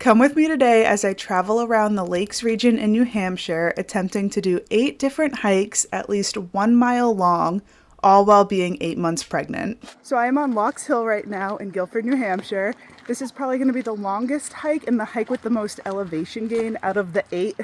Come with me today as I travel around the Lakes region in New Hampshire, attempting to do 8 different hikes at least 1 mile long, all while being 8 months pregnant. So I am on Locks Hill right now in Gilford, New Hampshire. This is probably going to be the longest hike and the hike with the most elevation gain out of the 8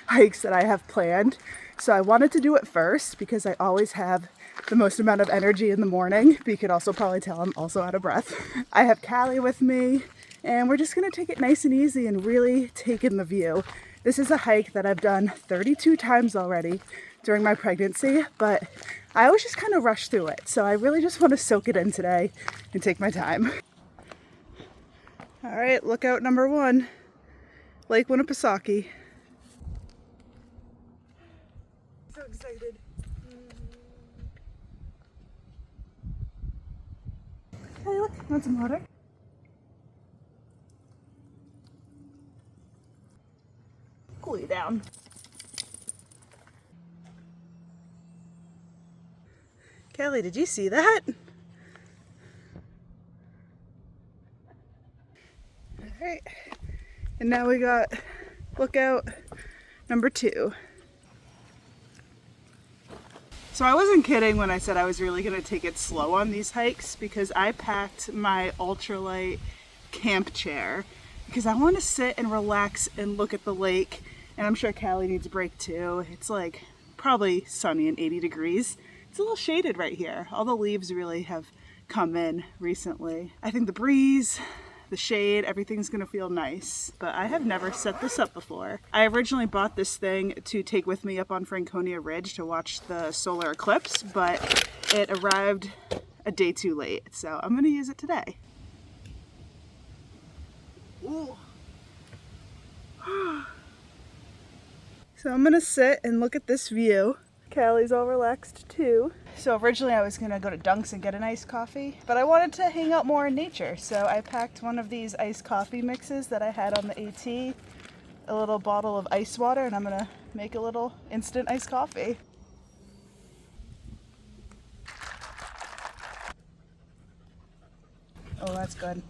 hikes that I have planned. So I wanted to do it first because I always have the most amount of energy in the morning. But you could also probably tell I'm also out of breath. I have Callie with me. And we're just gonna take it nice and easy and really take in the view. This is a hike that I've done 32 times already during my pregnancy, but I always just kind of rush through it. So I really just want to soak it in today and take my time. All right, lookout number 1, Lake Winnipesaukee. So excited. Hey, look, want some water? Cool you down. Kelly, did you see that? All right, and now we got lookout number 2. So I wasn't kidding when I said I was really gonna take it slow on these hikes, because I packed my ultralight camp chair because I want to sit and relax and look at the lake. And I'm sure Callie needs a break too. It's like probably sunny and 80 degrees. It's a little shaded right here. All the leaves really have come in recently. I think the breeze, the shade, everything's gonna feel nice. But I have never set this up before. I originally bought this thing to take with me up on Franconia Ridge to watch the solar eclipse, but it arrived a day too late. So I'm gonna use it today. Ooh. So I'm gonna sit and look at this view. Callie's all relaxed too. So originally I was gonna go to Dunk's and get an iced coffee, but I wanted to hang out more in nature. So I packed one of these iced coffee mixes that I had on the AT, a little bottle of ice water, and I'm gonna make a little instant iced coffee. Oh, that's good.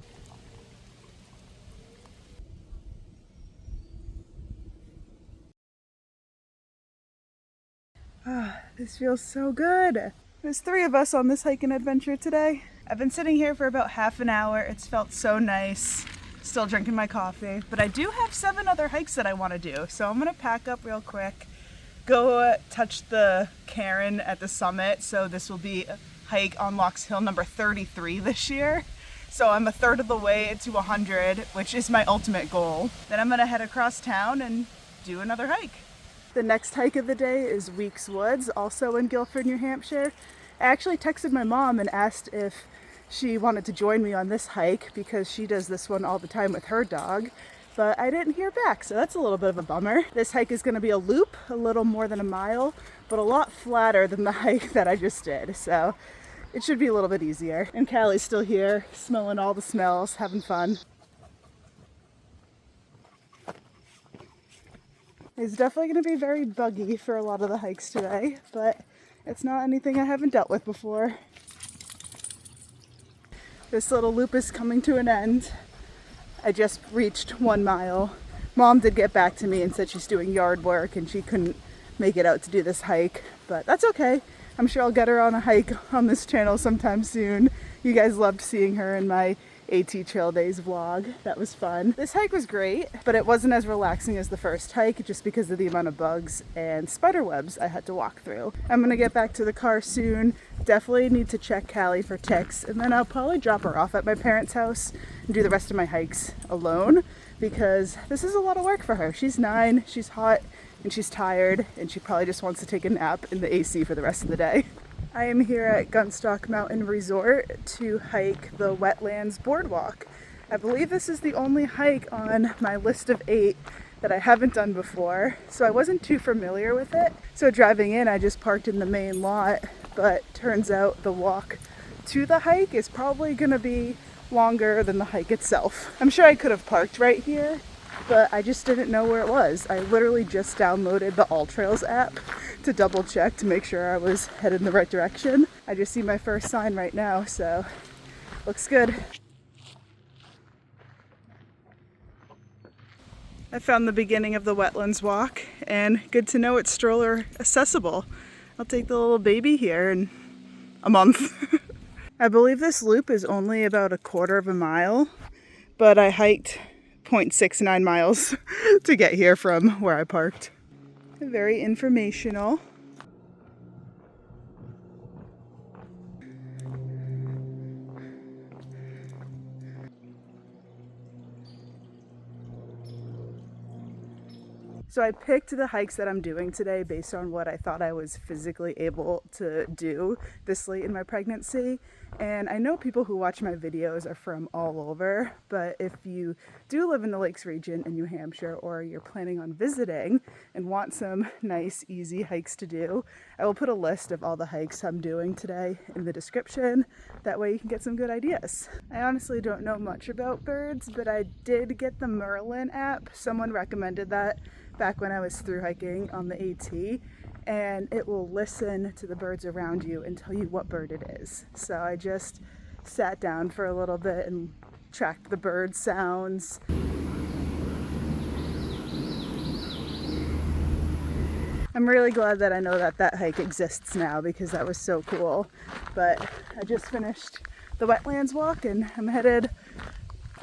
This feels so good. There's 3 of us on this hiking adventure today. I've been sitting here for about half an hour. It's felt so nice. Still drinking my coffee. But I do have 7 other hikes that I want to do. So I'm going to pack up real quick, go touch the cairn at the summit. So this will be a hike on Locks Hill number 33 this year. So I'm a third of the way to 100, which is my ultimate goal. Then I'm going to head across town and do another hike. The next hike of the day is Weeks Woods, also in Gilford, New Hampshire. I actually texted my mom and asked if she wanted to join me on this hike because she does this one all the time with her dog, but I didn't hear back, so that's a little bit of a bummer. This hike is going to be a loop, a little more than a mile, but a lot flatter than the hike that I just did, so it should be a little bit easier. And Callie's still here, smelling all the smells, having fun. It's definitely going to be very buggy for a lot of the hikes today, but it's not anything I haven't dealt with before. This little loop is coming to an end. I just reached 1 mile. Mom did get back to me and said she's doing yard work and she couldn't make it out to do this hike, but that's okay. I'm sure I'll get her on a hike on this channel sometime soon. You guys loved seeing her in my AT Trail Days vlog. That was fun. This hike was great, but it wasn't as relaxing as the first hike just because of the amount of bugs and spider webs I had to walk through. I'm gonna get back to the car soon. Definitely need to check Callie for ticks, and then I'll probably drop her off at my parents' house and do the rest of my hikes alone because this is a lot of work for her. She's 9, she's hot, and she's tired, and she probably just wants to take a nap in the AC for the rest of the day. I am here at Gunstock Mountain Resort to hike the Wetlands Boardwalk. I believe this is the only hike on my list of 8 that I haven't done before, so I wasn't too familiar with it. So driving in, I just parked in the main lot, but turns out the walk to the hike is probably gonna be longer than the hike itself. I'm sure I could have parked right here, but I just didn't know where it was. I literally just downloaded the All Trails app to double check to make sure I was headed in the right direction. I just see my first sign right now, so looks good. I found the beginning of the Wetlands walk, and good to know it's stroller accessible. I'll take the little baby here in a month. I believe this loop is only about a quarter of a mile, but I hiked 0.69 miles to get here from where I parked. Very informational. So I picked the hikes that I'm doing today based on what I thought I was physically able to do this late in my pregnancy. And I know people who watch my videos are from all over, but if you do live in the Lakes region in New Hampshire, or you're planning on visiting and want some nice, easy hikes to do, I will put a list of all the hikes I'm doing today in the description. That way you can get some good ideas. I honestly don't know much about birds, but I did get the Merlin app. Someone recommended that back when I was through hiking on the AT, and it will listen to the birds around you and tell you what bird it is. So I just sat down for a little bit and tracked the bird sounds. I'm really glad that I know that that hike exists now, because that was so cool. But I just finished the Wetlands walk and I'm headed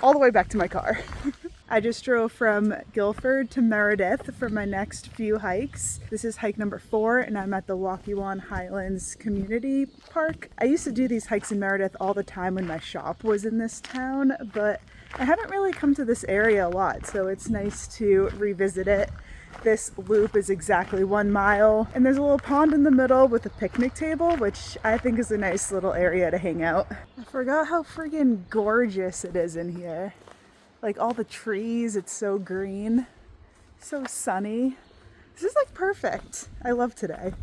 all the way back to my car. I just drove from Gilford to Meredith for my next few hikes. This is hike number 4, and I'm at the Waukewan Highlands Community Park. I used to do these hikes in Meredith all the time when my shop was in this town, but I haven't really come to this area a lot, so it's nice to revisit it. This loop is exactly 1 mile, and there's a little pond in the middle with a picnic table, which I think is a nice little area to hang out. I forgot how friggin' gorgeous it is in here. Like all the trees, it's so green, so sunny. This is like perfect. I love today.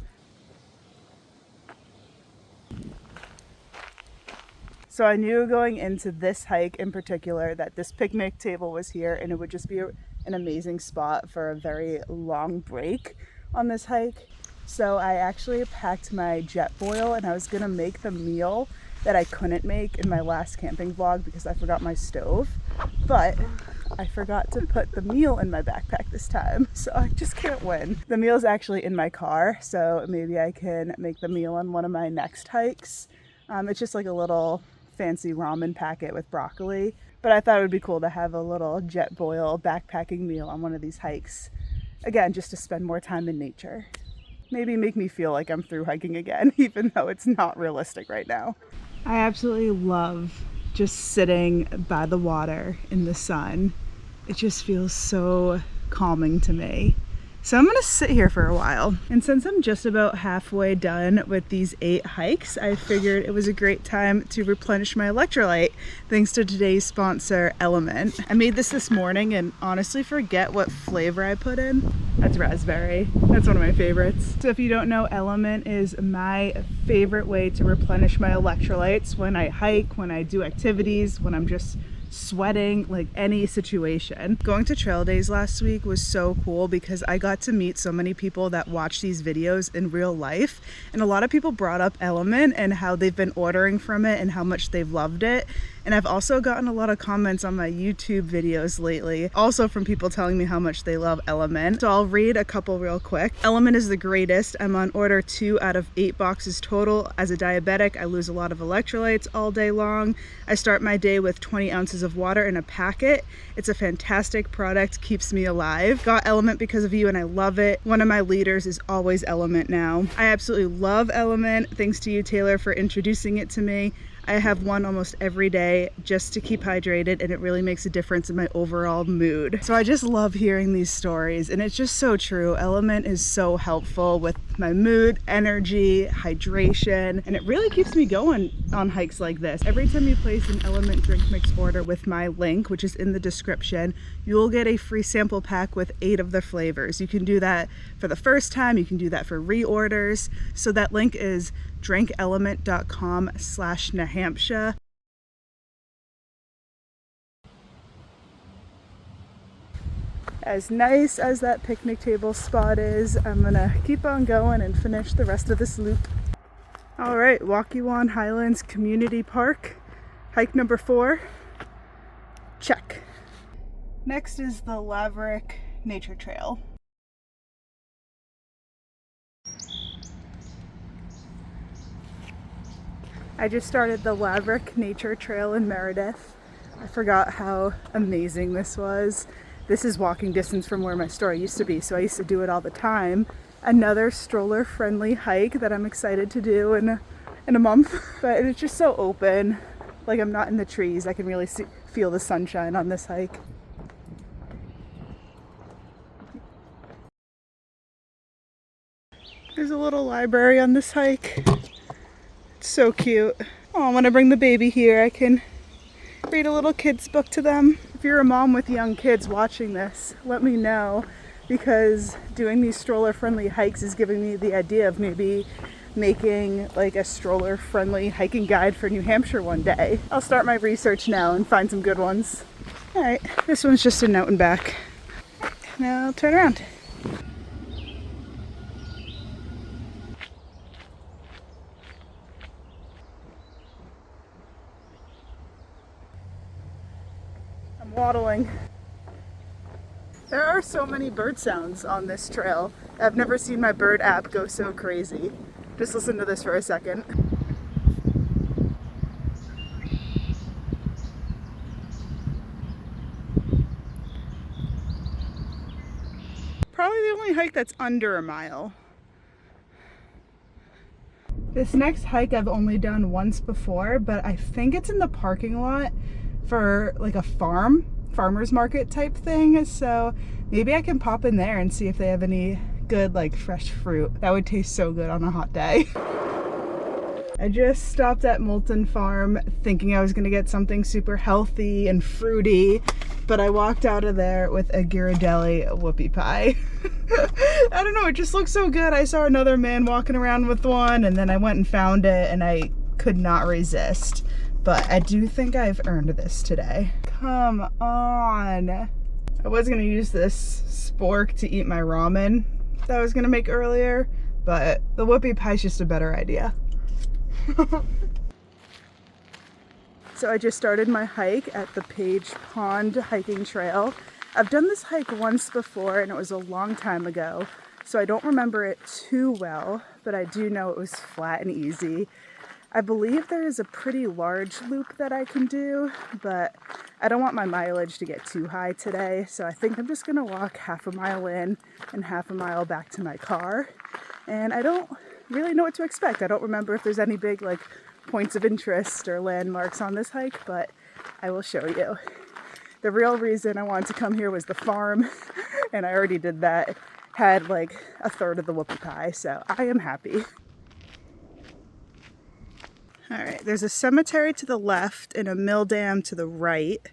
So I knew going into this hike in particular that this picnic table was here, and it would just be an amazing spot for a very long break on this hike. So I actually packed my jet boil, and I was gonna make the meal that I couldn't make in my last camping vlog because I forgot my stove, but I forgot to put the meal in my backpack this time, so I just can't win. The meal's actually in my car, so maybe I can make the meal on one of my next hikes. It's just like a little fancy ramen packet with broccoli, but I thought it would be cool to have a little jet boil backpacking meal on one of these hikes. Again, just to spend more time in nature. Maybe make me feel like I'm through hiking again, even though it's not realistic right now. I absolutely love just sitting by the water in the sun. It just feels so calming to me. So I'm gonna sit here for a while. And since I'm just about halfway done with these 8 hikes, I figured it was a great time to replenish my electrolyte, thanks to today's sponsor, Element. I made this morning and honestly forget what flavor I put in. That's raspberry. That's one of my favorites. So if you don't know, Element is my favorite way to replenish my electrolytes when I hike, when I do activities, when I'm just sweating, like any situation. Going to trail days last week was so cool because I got to meet so many people that watch these videos in real life, and a lot of people brought up Element and how they've been ordering from it and how much they've loved it. And I've also gotten a lot of comments on my YouTube videos lately, also from people telling me how much they love Element. So I'll read a couple real quick. Element is the greatest. I'm on order 2 out of 8 boxes total. As a diabetic, I lose a lot of electrolytes all day long. I start my day with 20 ounces of water in a packet. It's a fantastic product, keeps me alive. Got Element because of you and I love it. One of my leaders is always Element now. I absolutely love Element. Thanks to you, Taylor, for introducing it to me. I have one almost every day just to keep hydrated, and it really makes a difference in my overall mood. So I just love hearing these stories, and it's just so true. Element is so helpful with my mood, energy, hydration, and it really keeps me going on hikes like this. Every time you place an Element drink mix order with my link, which is in the description, you'll get a free sample pack with 8 of the flavors. You can do that for the first time, you can do that for reorders. So that link is drinkelement.com/Nahamsha. As nice as that picnic table spot is, I'm gonna keep on going and finish the rest of this loop. All right, Waukewan Highlands Community Park, hike number 4, check. Next is the Laverack Nature Trail. I just started the Laverack Nature Trail in Meredith. I forgot how amazing this was. This is walking distance from where my store used to be, so I used to do it all the time. Another stroller-friendly hike that I'm excited to do in a month. But it's just so open. Like, I'm not in the trees. I can really feel the sunshine on this hike. There's a little library on this hike. It's so cute. Oh, when I bring the baby here, I can read a little kid's book to them. If you're a mom with young kids watching this, let me know, because doing these stroller-friendly hikes is giving me the idea of maybe making like a stroller-friendly hiking guide for New Hampshire one day. I'll start my research now and find some good ones. All right, this one's just a note and back. Now I'll turn around. I'm waddling. There are so many bird sounds on this trail. I've never seen my bird app go so crazy. Just listen to this for a second. Probably the only hike that's under a mile. This next hike I've only done once before, but I think it's in the parking lot for like a farmer's market type thing. So maybe I can pop in there and see if they have any good like fresh fruit. That would taste so good on a hot day. I just stopped at Moulton Farm thinking I was gonna get something super healthy and fruity, but I walked out of there with a Ghirardelli whoopie pie. I don't know, it just looked so good. I saw another man walking around with one, and then I went and found it, and I could not resist. But I do think I've earned this today. Come on. I was gonna use this spork to eat my ramen that I was gonna make earlier, but the whoopie pie is just a better idea. So I just started my hike at the Page Pond hiking trail. I've done this hike once before and it was a long time ago, so I don't remember it too well, but I do know it was flat and easy. I believe there is a pretty large loop that I can do, but I don't want my mileage to get too high today, so I think I'm just gonna walk half a mile in and half a mile back to my car. And I don't really know what to expect. I don't remember if there's any big like points of interest or landmarks on this hike, but I will show you. The real reason I wanted to come here was the farm, and I already did that. Had like a third of the whoopie pie, so I am happy. All right, there's a cemetery to the left and a mill dam to the right.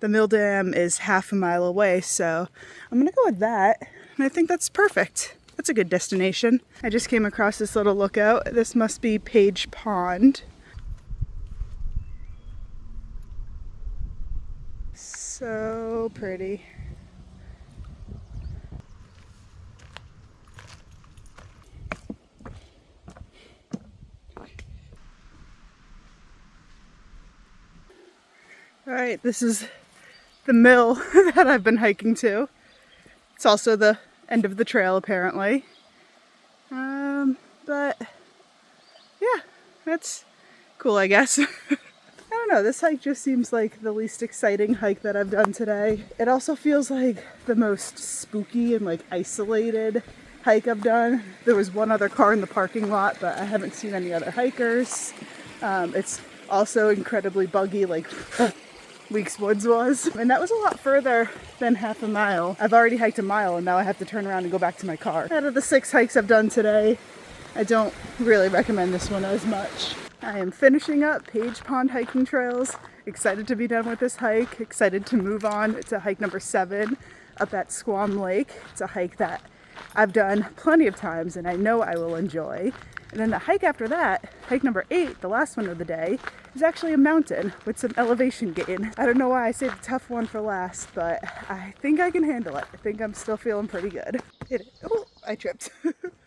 The mill dam is half a mile away, so I'm gonna go with that. And I think that's perfect. That's a good destination. I just came across this little lookout. This must be Page Pond. So pretty. All right, this is the mill that I've been hiking to. It's also the end of the trail, apparently. But yeah, that's cool, I guess. I don't know, this hike just seems like the least exciting hike that I've done today. It also feels like the most spooky and like isolated hike I've done. There was one other car in the parking lot, but I haven't seen any other hikers. It's also incredibly buggy, like Weeks Woods was. And that was a lot further than half a mile. I've already hiked a mile and now I have to turn around and go back to my car. Out of the 6 hikes I've done today, I don't really recommend this one as much. I am finishing up Page Pond hiking trails. Excited to be done with this hike. Excited to move on to hike number 7 up at Squam Lake. It's a hike that I've done plenty of times and I know I will enjoy. And then the hike after that, hike number 8, the last one of the day, is actually a mountain with some elevation gain. I don't know why I saved the tough one for last, but I think I can handle it. I think I'm still feeling pretty good. Oh, I tripped.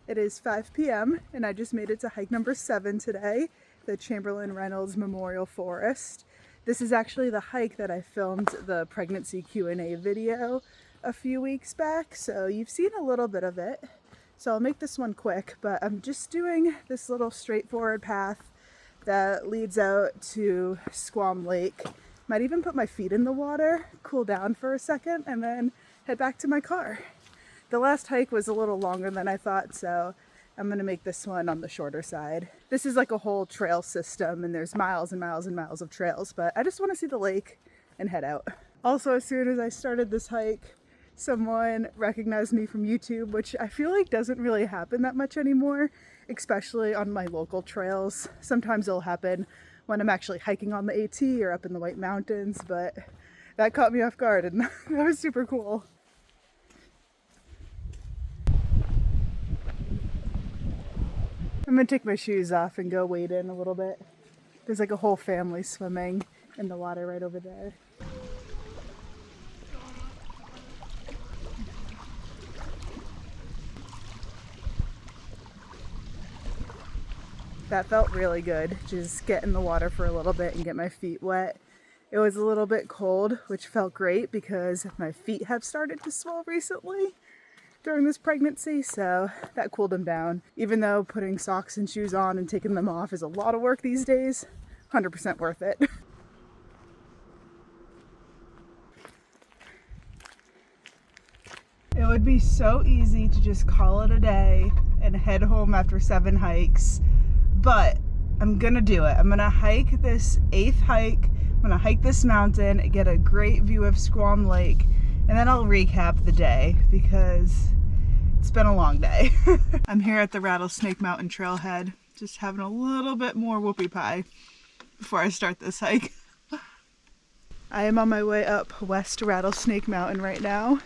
It is 5 p.m. and I just made it to hike number 7 today, the Chamberlain Reynolds Memorial Forest. This is actually the hike that I filmed the pregnancy Q&A video a few weeks back, so you've seen a little bit of it. So I'll make this one quick, but I'm just doing this little straightforward path that leads out to Squam Lake. Might even put my feet in the water, cool down for a second, and then head back to my car. The last hike was a little longer than I thought, so I'm gonna make this one on the shorter side. This is like a whole trail system, and there's miles and miles and miles of trails, but I just wanna see the lake and head out. Also, as soon as I started this hike, someone recognized me from YouTube, which I feel like doesn't really happen that much anymore, especially on my local trails. Sometimes it'll happen when I'm actually hiking on the AT or up in the White Mountains, but that caught me off guard and that was super cool. I'm gonna take my shoes off and go wade in a little bit. There's like a whole family swimming in the water right over there. That felt really good, just get in the water for a little bit and get my feet wet. It was a little bit cold, which felt great because my feet have started to swell recently during this pregnancy, so that cooled them down. Even though putting socks and shoes on and taking them off is a lot of work these days, 100% worth it. It would be so easy to just call it a day and head home after 7 hikes. But I'm gonna do it. I'm gonna hike this 8th hike. I'm gonna hike this mountain, get a great view of Squam Lake, and then I'll recap the day because it's been a long day. I'm here at the Rattlesnake Mountain Trailhead, just having a little bit more whoopie pie before I start this hike. I am on my way up West Rattlesnake Mountain right now.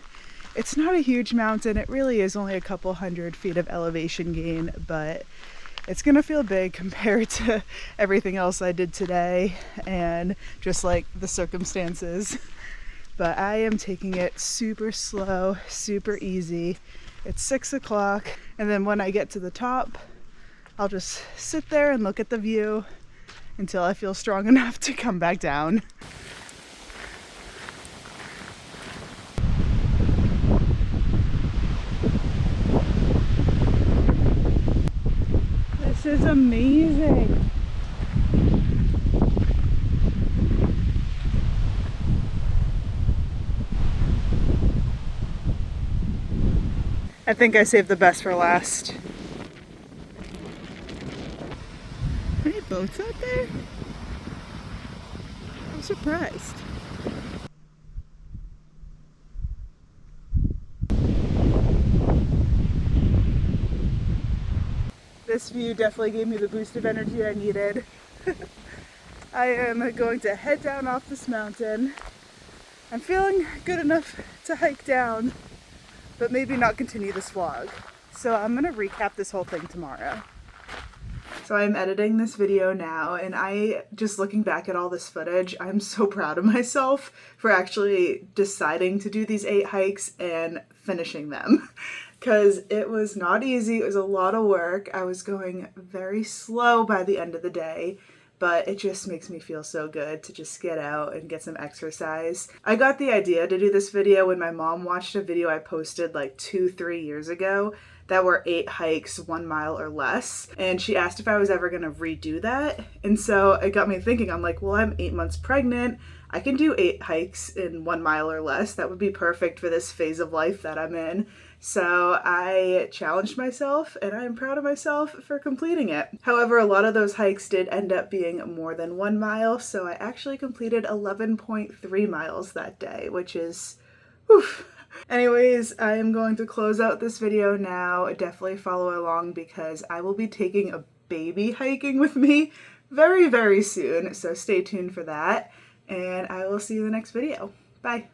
It's not a huge mountain. It really is only a couple hundred feet of elevation gain, but it's gonna feel big compared to everything else I did today and just like the circumstances. But I am taking it super slow, super easy. It's 6 o'clock, and then when I get to the top, I'll just sit there and look at the view until I feel strong enough to come back down. This is amazing. I think I saved the best for last. Are any boats out there? I'm surprised. This view definitely gave me the boost of energy I needed. I am going to head down off this mountain. I'm feeling good enough to hike down, but maybe not continue this vlog. So I'm gonna recap this whole thing tomorrow. So I'm editing this video now, and just looking back at all this footage, I'm so proud of myself for actually deciding to do these 8 hikes and finishing them. Because it was not easy, it was a lot of work. I was going very slow by the end of the day, but it just makes me feel so good to just get out and get some exercise. I got the idea to do this video when my mom watched a video I posted like 2-3 years ago that were 8 hikes, 1 mile or less. And she asked if I was ever gonna redo that. And so it got me thinking, I'm like, well, I'm 8 months pregnant. I can do 8 hikes in 1 mile or less. That would be perfect for this phase of life that I'm in. So I challenged myself, and I'm proud of myself for completing it. However, a lot of those hikes did end up being more than 1 mile, so I actually completed 11.3 miles that day, which is, whew. Anyways, I am going to close out this video now. Definitely follow along because I will be taking a baby hiking with me very, very soon, so stay tuned for that, and I will see you in the next video. Bye!